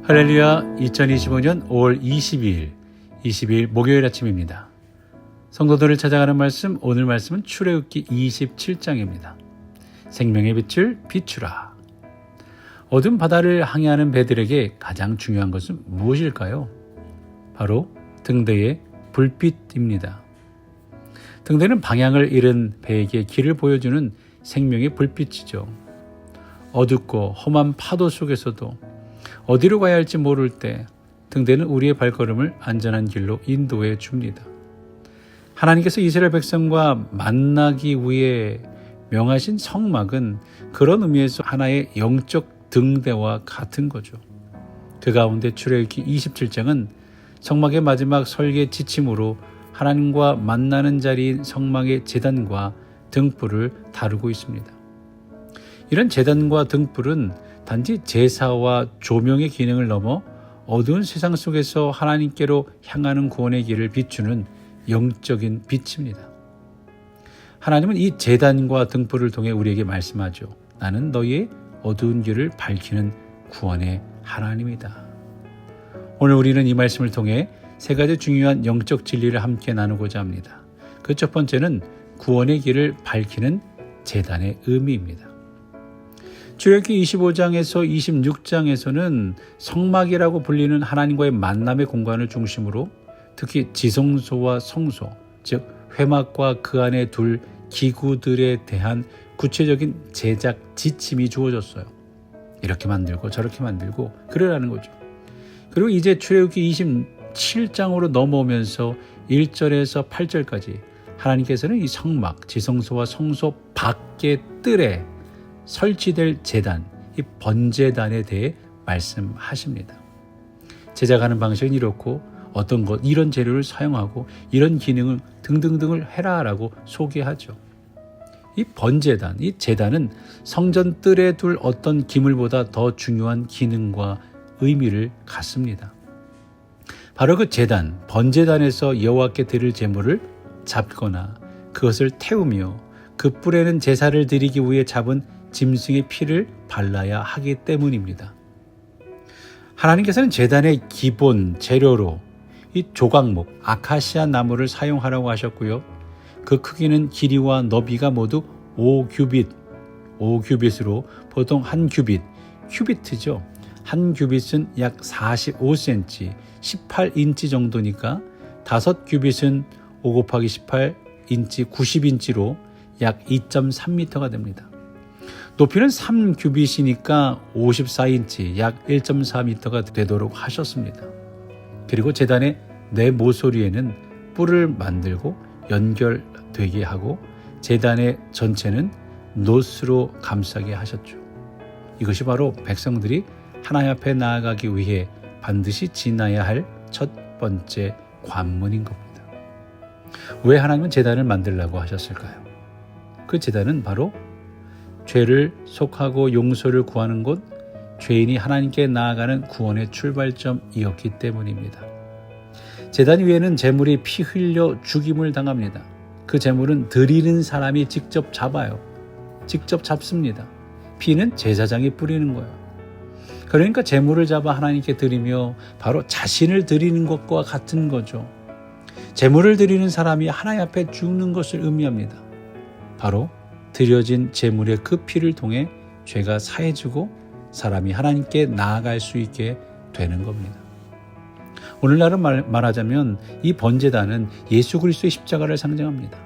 할렐루야. 2025년 5월 22일 목요일 아침입니다. 성도들을 찾아가는 말씀, 오늘 말씀은 출애굽기 27장입니다. 생명의 빛을 비추라. 어두운 바다를 항해하는 배들에게 가장 중요한 것은 무엇일까요? 바로 등대의 불빛입니다. 등대는 방향을 잃은 배에게 길을 보여주는 생명의 불빛이죠. 어둡고 험한 파도 속에서도 어디로 가야 할지 모를 때 등대는 우리의 발걸음을 안전한 길로 인도해 줍니다. 하나님께서 이스라엘 백성과 만나기 위해 명하신 성막은 그런 의미에서 하나의 영적 등대와 같은 거죠. 그 가운데 출애굽기 27장은 성막의 마지막 설계 지침으로 하나님과 만나는 자리인 성막의 제단과 등불을 다루고 있습니다. 이런 제단과 등불은 단지 제사와 조명의 기능을 넘어 어두운 세상 속에서 하나님께로 향하는 구원의 길을 비추는 영적인 빛입니다. 하나님은 이 제단과 등불을 통해 우리에게 말씀하죠. 나는 너희의 어두운 길을 밝히는 구원의 하나님이다. 오늘 우리는 이 말씀을 통해 세 가지 중요한 영적 진리를 함께 나누고자 합니다. 그 첫 번째는 구원의 길을 밝히는 제단의 의미입니다. 출애굽기 25장에서 26장에서는 성막이라고 불리는 하나님과의 만남의 공간을 중심으로 특히 지성소와 성소, 즉 회막과 그 안에 둘 기구들에 대한 구체적인 제작 지침이 주어졌어요. 이렇게 만들고 저렇게 만들고 그러라는 거죠. 그리고 이제 출애굽기 27장으로 넘어오면서 1절에서 8절까지 하나님께서는 이 성막, 지성소와 성소 밖의 뜰에 설치될 제단, 이 번제단에 대해 말씀하십니다. 제작하는 방식은 이렇고 어떤 것, 이런 재료를 사용하고 이런 기능을 등등등을 해라라고 소개하죠. 이 번제단, 이 제단은 성전 뜰에 둘 어떤 기물보다 더 중요한 기능과 의미를 갖습니다. 바로 그 제단, 번제단에서 여호와께 드릴 제물을 잡거나 그것을 태우며 그 뿔에는 제사를 드리기 위해 잡은 짐승의 피를 발라야 하기 때문입니다. 하나님께서는 제단의 기본 재료로 이 조각목, 아카시아 나무를 사용하라고 하셨고요. 그 크기는 길이와 너비가 모두 5규빗으로 보통 한 큐비트죠. 한 규빗은 약 45cm, 18인치 정도니까 5규빗은 5 곱하기 18인치, 90인치로 약 2.3m가 됩니다. 높이는 3규빗이니까 54인치, 약 1.4m가 되도록 하셨습니다. 그리고 제단의 네 모서리에는 뿔을 만들고 연결되게 하고 제단의 전체는 놋으로 감싸게 하셨죠. 이것이 바로 백성들이 하나님 앞에 나아가기 위해 반드시 지나야 할 첫 번째 관문인 겁니다. 왜 하나님은 제단을 만들라고 하셨을까요? 그 제단은 바로 죄를 속하고 용서를 구하는 곳, 죄인이 하나님께 나아가는 구원의 출발점이었기 때문입니다. 제단 위에는 제물이 피 흘려 죽임을 당합니다. 그 제물은 드리는 사람이 직접 잡아요. 직접 잡습니다. 피는 제사장이 뿌리는 거예요. 그러니까 제물을 잡아 하나님께 드리며 바로 자신을 드리는 것과 같은 거죠. 제물을 드리는 사람이 하나님 앞에 죽는 것을 의미합니다. 바로 드려진 제물의 그 피를 통해 죄가 사해지고 사람이 하나님께 나아갈 수 있게 되는 겁니다. 오늘날은 말하자면 이 번제단은 예수 그리스도의 십자가를 상징합니다.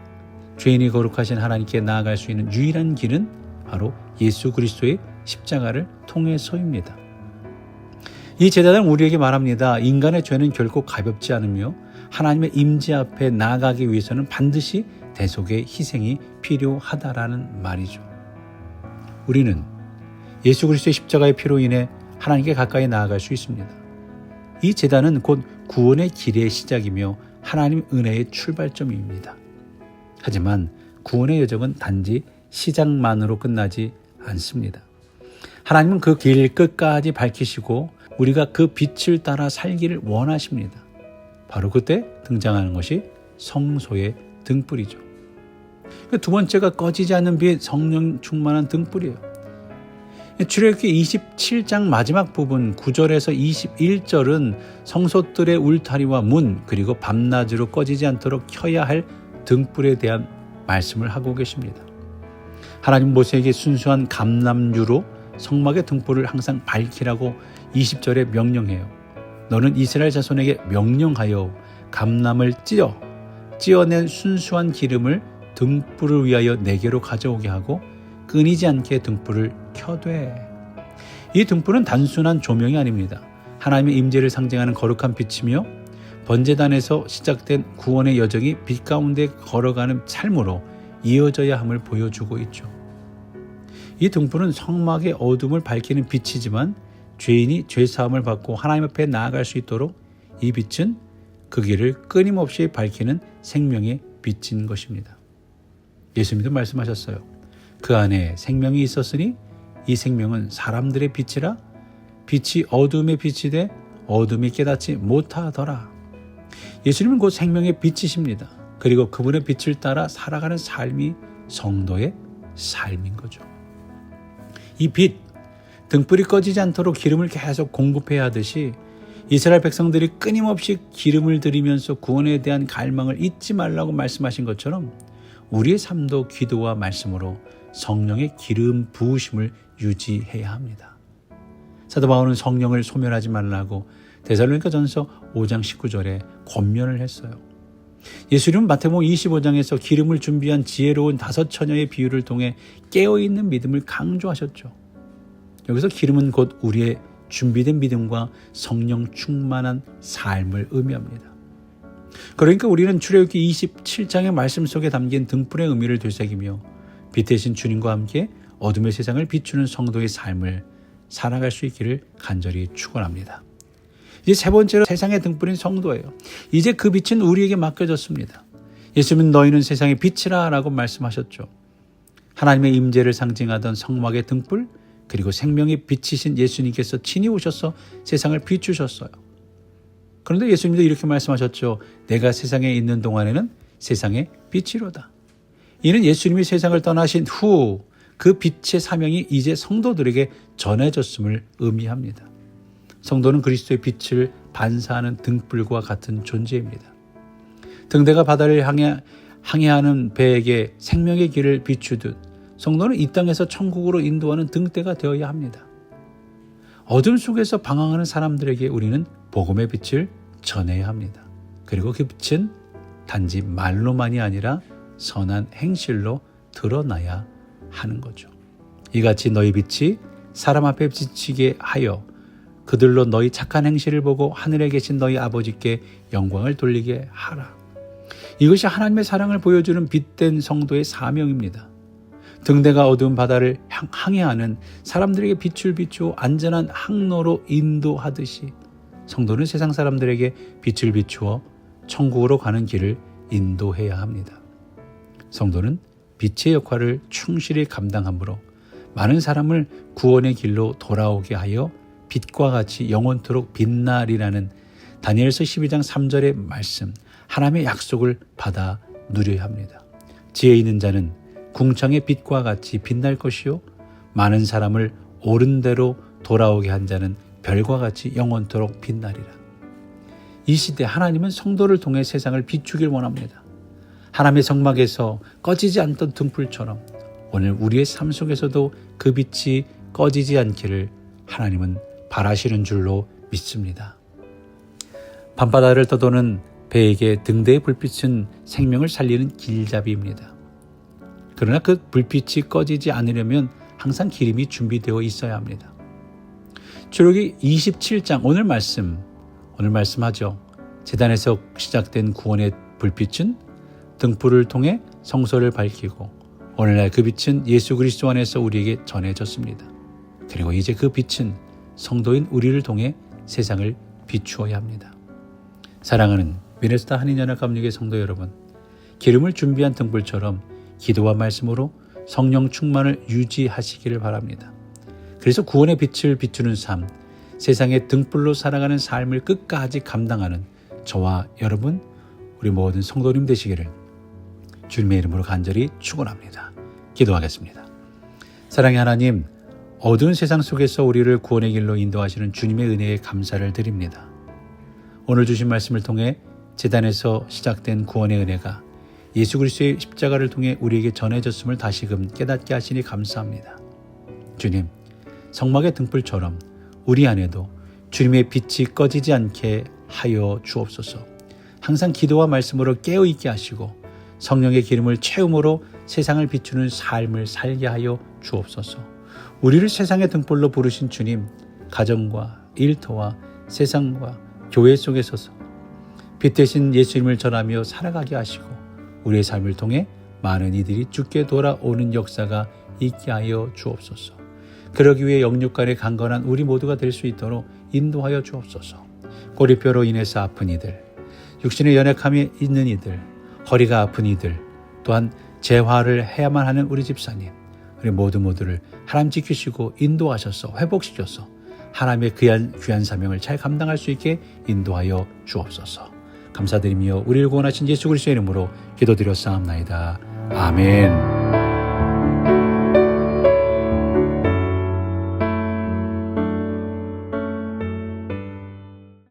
죄인이 거룩하신 하나님께 나아갈 수 있는 유일한 길은 바로 예수 그리스도의 십자가를 통해서입니다. 이 제단은 우리에게 말합니다. 인간의 죄는 결코 가볍지 않으며 하나님의 임재 앞에 나아가기 위해서는 반드시 대속의 희생이 필요하다라는 말이죠. 우리는 예수 그리스도의 십자가의 피로 인해 하나님께 가까이 나아갈 수 있습니다. 이 제단은 곧 구원의 길의 시작이며 하나님 은혜의 출발점입니다. 하지만 구원의 여정은 단지 시작만으로 끝나지 않습니다. 하나님은 그 길 끝까지 밝히시고 우리가 그 빛을 따라 살기를 원하십니다. 바로 그때 등장하는 것이 성소의 등불이죠. 두 번째가 꺼지지 않는 빛, 성령 충만한 등불이에요. 출애굽기 27장 마지막 부분 9절에서 21절은 성소들의 울타리와 문 그리고 밤낮으로 꺼지지 않도록 켜야 할 등불에 대한 말씀을 하고 계십니다. 하나님 모세에게 순수한 감람유로 성막의 등불을 항상 밝히라고 20절에 명령해요. 너는 이스라엘 자손에게 명령하여 감람을 찌어낸 순수한 기름을 등불을 위하여 내게로 가져오게 하고 끊이지 않게 등불을 켜되. 이 등불은 단순한 조명이 아닙니다. 하나님의 임재를 상징하는 거룩한 빛이며 번제단에서 시작된 구원의 여정이 빛 가운데 걸어가는 삶으로 이어져야 함을 보여주고 있죠. 이 등불은 성막의 어둠을 밝히는 빛이지만 죄인이 죄사함을 받고 하나님 앞에 나아갈 수 있도록 이 빛은 그 길을 끊임없이 밝히는 생명의 빛인 것입니다. 예수님도 말씀하셨어요. 그 안에 생명이 있었으니 이 생명은 사람들의 빛이라 빛이 어둠의 빛이 돼 어둠이 깨닫지 못하더라. 예수님은 곧 생명의 빛이십니다. 그리고 그분의 빛을 따라 살아가는 삶이 성도의 삶인 거죠. 이 빛, 등불이 꺼지지 않도록 기름을 계속 공급해야 하듯이 이스라엘 백성들이 끊임없이 기름을 들이면서 구원에 대한 갈망을 잊지 말라고 말씀하신 것처럼 우리의 삶도 기도와 말씀으로 성령의 기름 부으심을 유지해야 합니다. 사도 바울은 성령을 소멸하지 말라고 데살로니가전서 5장 19절에 권면을 했어요. 예수님은 마태복음 25장에서 기름을 준비한 지혜로운 5 처녀의 비유를 통해 깨어있는 믿음을 강조하셨죠. 여기서 기름은 곧 우리의 준비된 믿음과 성령 충만한 삶을 의미합니다. 그러니까 우리는 출애굽기 27장의 말씀 속에 담긴 등불의 의미를 되새기며 빛 대신 주님과 함께 어둠의 세상을 비추는 성도의 삶을 살아갈 수 있기를 간절히 축원합니다. 이제 세 번째로 세상의 등불인 성도예요. 이제 그 빛은 우리에게 맡겨졌습니다. 예수님은 너희는 세상의 빛이라 라고 말씀하셨죠. 하나님의 임재를 상징하던 성막의 등불 그리고 생명의 빛이신 예수님께서 친히 오셔서 세상을 비추셨어요. 그런데 예수님도 이렇게 말씀하셨죠. 내가 세상에 있는 동안에는 세상의 빛이로다. 이는 예수님이 세상을 떠나신 후 그 빛의 사명이 이제 성도들에게 전해졌음을 의미합니다. 성도는 그리스도의 빛을 반사하는 등불과 같은 존재입니다. 등대가 바다를 항해하는 배에게 생명의 길을 비추듯 성도는 이 땅에서 천국으로 인도하는 등대가 되어야 합니다. 어둠 속에서 방황하는 사람들에게 우리는 복음의 빛을 전해야 합니다. 그리고 그 빛은 단지 말로만이 아니라 선한 행실로 드러나야 하는 거죠. 이같이 너희 빛이 사람 앞에 비치게 하여 그들로 너희 착한 행실을 보고 하늘에 계신 너희 아버지께 영광을 돌리게 하라. 이것이 하나님의 사랑을 보여주는 빛된 성도의 사명입니다. 등대가 어두운 바다를 항해하는 사람들에게 빛을 비추어 안전한 항로로 인도하듯이 성도는 세상 사람들에게 빛을 비추어 천국으로 가는 길을 인도해야 합니다. 성도는 빛의 역할을 충실히 감당하므로 많은 사람을 구원의 길로 돌아오게 하여 빛과 같이 영원토록 빛나리라는 다니엘서 12장 3절의 말씀, 하나님의 약속을 받아 누려야 합니다. 지혜 있는 자는 궁창의 빛과 같이 빛날 것이요 많은 사람을 옳은 대로 돌아오게 한 자는 별과 같이 영원토록 빛나리라. 이 시대 하나님은 성도를 통해 세상을 비추길 원합니다. 하나님의 성막에서 꺼지지 않던 등불처럼 오늘 우리의 삶 속에서도 그 빛이 꺼지지 않기를 하나님은 바라시는 줄로 믿습니다. 밤바다를 떠도는 배에게 등대의 불빛은 생명을 살리는 길잡이입니다. 그러나 그 불빛이 꺼지지 않으려면 항상 기름이 준비되어 있어야 합니다. 출애굽기 27장 오늘 말씀하죠. 제단에서 시작된 구원의 불빛은 등불을 통해 성소를 밝히고 오늘날 그 빛은 예수 그리스도 안에서 우리에게 전해졌습니다. 그리고 이제 그 빛은 성도인 우리를 통해 세상을 비추어야 합니다. 사랑하는 미네소타 한인연합감리교회 성도 여러분, 기름을 준비한 등불처럼 기도와 말씀으로 성령 충만을 유지하시기를 바랍니다. 그래서 구원의 빛을 비추는 삶, 세상의 등불로 살아가는 삶을 끝까지 감당하는 저와 여러분, 우리 모든 성도님 되시기를 주님의 이름으로 간절히 축원합니다. 기도하겠습니다. 사랑의 하나님, 어두운 세상 속에서 우리를 구원의 길로 인도하시는 주님의 은혜에 감사를 드립니다. 오늘 주신 말씀을 통해 제단에서 시작된 구원의 은혜가 예수 그리스도의 십자가를 통해 우리에게 전해졌음을 다시금 깨닫게 하시니 감사합니다. 주님, 성막의 등불처럼 우리 안에도 주님의 빛이 꺼지지 않게 하여 주옵소서. 항상 기도와 말씀으로 깨어있게 하시고 성령의 기름을 채움으로 세상을 비추는 삶을 살게 하여 주옵소서. 우리를 세상의 등불로 부르신 주님, 가정과 일터와 세상과 교회 속에 서서 빛 대신 예수님을 전하며 살아가게 하시고 우리의 삶을 통해 많은 이들이 주께 돌아오는 역사가 있게 하여 주옵소서. 그러기 위해 영육간에 강건한 우리 모두가 될 수 있도록 인도하여 주옵소서. 꼬리뼈로 인해서 아픈 이들, 육신의 연약함이 있는 이들, 허리가 아픈 이들, 또한 재활을 해야만 하는 우리 집사님, 우리 모두를 하나님 지키시고 인도하셔서 회복시켜서 하나님의 귀한 사명을 잘 감당할 수 있게 인도하여 주옵소서. 감사드리며 우리를 구원하신 예수 그리스도의 이름으로 기도드렸사옵나이다. 아멘.